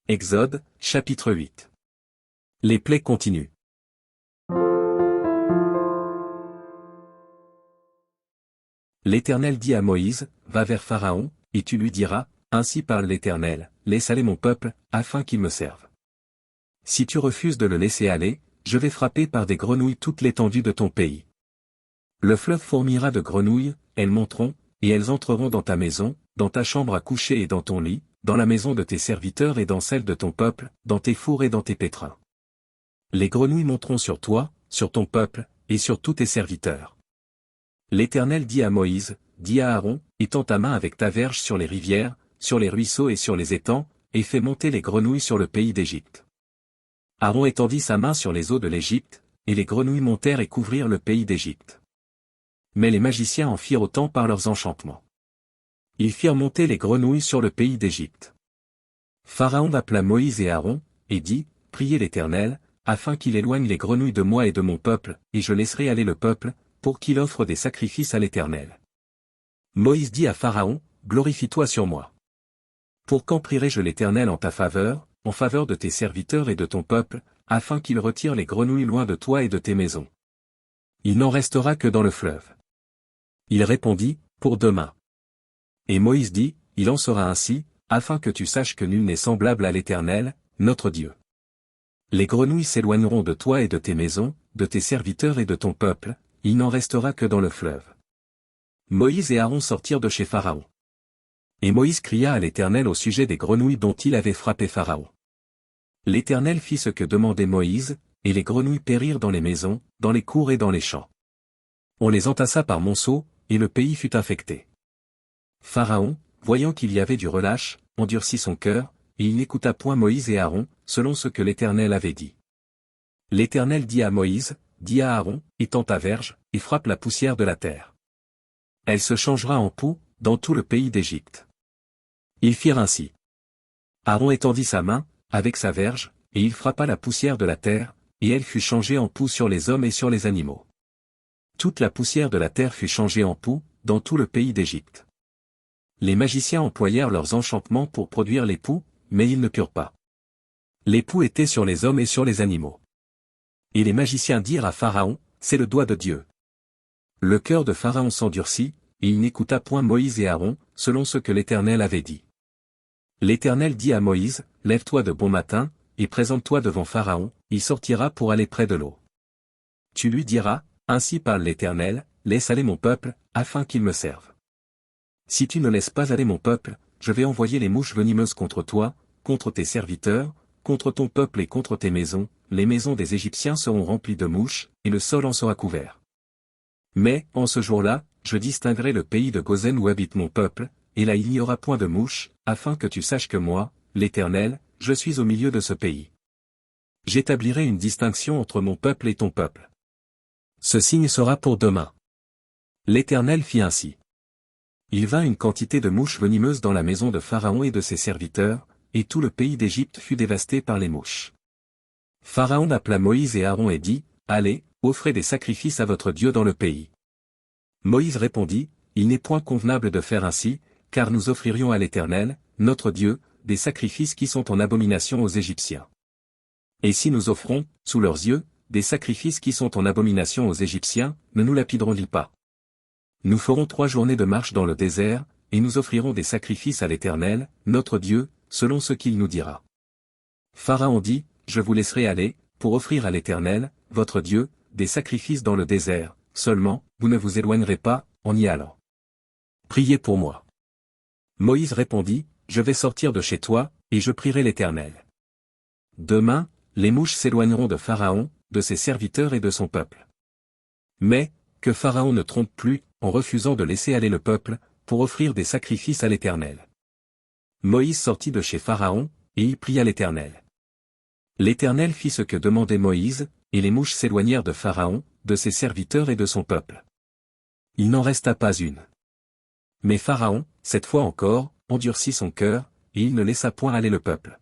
Exode, chapitre 8. Les plaies continuent. L'Éternel dit à Moïse, va vers Pharaon, et tu lui diras, ainsi parle l'Éternel, laisse aller mon peuple, afin qu'il me serve. Si tu refuses de le laisser aller, je vais frapper par des grenouilles toute l'étendue de ton pays. Le fleuve fourmillera de grenouilles, elles monteront, et elles entreront dans ta maison, dans ta chambre à coucher et dans ton lit, dans la maison de tes serviteurs et dans celle de ton peuple, dans tes fours et dans tes pétrins. Les grenouilles monteront sur toi, sur ton peuple, et sur tous tes serviteurs. L'Éternel dit à Moïse, dis à Aaron, étends ta main avec ta verge sur les rivières, sur les ruisseaux et sur les étangs, et fais monter les grenouilles sur le pays d'Égypte. Aaron étendit sa main sur les eaux de l'Égypte, et les grenouilles montèrent et couvrirent le pays d'Égypte. Mais les magiciens en firent autant par leurs enchantements. Ils firent monter les grenouilles sur le pays d'Égypte. Pharaon appela Moïse et Aaron, et dit, priez l'Éternel, afin qu'il éloigne les grenouilles de moi et de mon peuple, et je laisserai aller le peuple, pour qu'il offre des sacrifices à l'Éternel. Moïse dit à Pharaon, glorifie-toi sur moi. Pour quand prierai-je l'Éternel en ta faveur, en faveur de tes serviteurs et de ton peuple, afin qu'il retire les grenouilles loin de toi et de tes maisons? Il n'en restera que dans le fleuve. Il répondit, pour demain. Et Moïse dit, il en sera ainsi, afin que tu saches que nul n'est semblable à l'Éternel, notre Dieu. Les grenouilles s'éloigneront de toi et de tes maisons, de tes serviteurs et de ton peuple, il n'en restera que dans le fleuve. Moïse et Aaron sortirent de chez Pharaon. Et Moïse cria à l'Éternel au sujet des grenouilles dont il avait frappé Pharaon. L'Éternel fit ce que demandait Moïse, et les grenouilles périrent dans les maisons, dans les cours et dans les champs. On les entassa par monceaux, et le pays fut infecté. Pharaon, voyant qu'il y avait du relâche, endurcit son cœur, et il n'écouta point Moïse et Aaron, selon ce que l'Éternel avait dit. L'Éternel dit à Moïse, dis à Aaron, étends ta verge, et frappe la poussière de la terre. Elle se changera en poux, dans tout le pays d'Égypte. Ils firent ainsi. Aaron étendit sa main, avec sa verge, et il frappa la poussière de la terre, et elle fut changée en poux sur les hommes et sur les animaux. Toute la poussière de la terre fut changée en poux, dans tout le pays d'Égypte. Les magiciens employèrent leurs enchantements pour produire les poux, mais ils ne purent pas. Les poux étaient sur les hommes et sur les animaux. Et les magiciens dirent à Pharaon, c'est le doigt de Dieu. Le cœur de Pharaon s'endurcit, et il n'écouta point Moïse et Aaron, selon ce que l'Éternel avait dit. L'Éternel dit à Moïse, lève-toi de bon matin, et présente-toi devant Pharaon, il sortira pour aller près de l'eau. Tu lui diras, ainsi parle l'Éternel, laisse aller mon peuple, afin qu'il me serve. Si tu ne laisses pas aller mon peuple, je vais envoyer les mouches venimeuses contre toi, contre tes serviteurs, contre ton peuple et contre tes maisons, les maisons des Égyptiens seront remplies de mouches, et le sol en sera couvert. Mais, en ce jour-là, je distinguerai le pays de Gozen où habite mon peuple, et là il n'y aura point de mouches, afin que tu saches que moi, l'Éternel, je suis au milieu de ce pays. J'établirai une distinction entre mon peuple et ton peuple. Ce signe sera pour demain. L'Éternel fit ainsi. Il vint une quantité de mouches venimeuses dans la maison de Pharaon et de ses serviteurs, et tout le pays d'Égypte fut dévasté par les mouches. Pharaon appela Moïse et Aaron et dit, allez, offrez des sacrifices à votre Dieu dans le pays. Moïse répondit, il n'est point convenable de faire ainsi, car nous offririons à l'Éternel, notre Dieu, des sacrifices qui sont en abomination aux Égyptiens. Et si nous offrons, sous leurs yeux, des sacrifices qui sont en abomination aux Égyptiens, ne nous lapideront-ils pas? Nous ferons 3 journées de marche dans le désert, et nous offrirons des sacrifices à l'Éternel, notre Dieu, selon ce qu'il nous dira. Pharaon dit, je vous laisserai aller, pour offrir à l'Éternel, votre Dieu, des sacrifices dans le désert, seulement, vous ne vous éloignerez pas, en y allant. Priez pour moi. Moïse répondit, je vais sortir de chez toi, et je prierai l'Éternel. Demain, les mouches s'éloigneront de Pharaon, de ses serviteurs et de son peuple. Mais, que Pharaon ne trompe plus, en refusant de laisser aller le peuple, pour offrir des sacrifices à l'Éternel. Moïse sortit de chez Pharaon, et il pria l'Éternel. L'Éternel fit ce que demandait Moïse, et les mouches s'éloignèrent de Pharaon, de ses serviteurs et de son peuple. Il n'en resta pas une. Mais Pharaon, cette fois encore, endurcit son cœur, et il ne laissa point aller le peuple.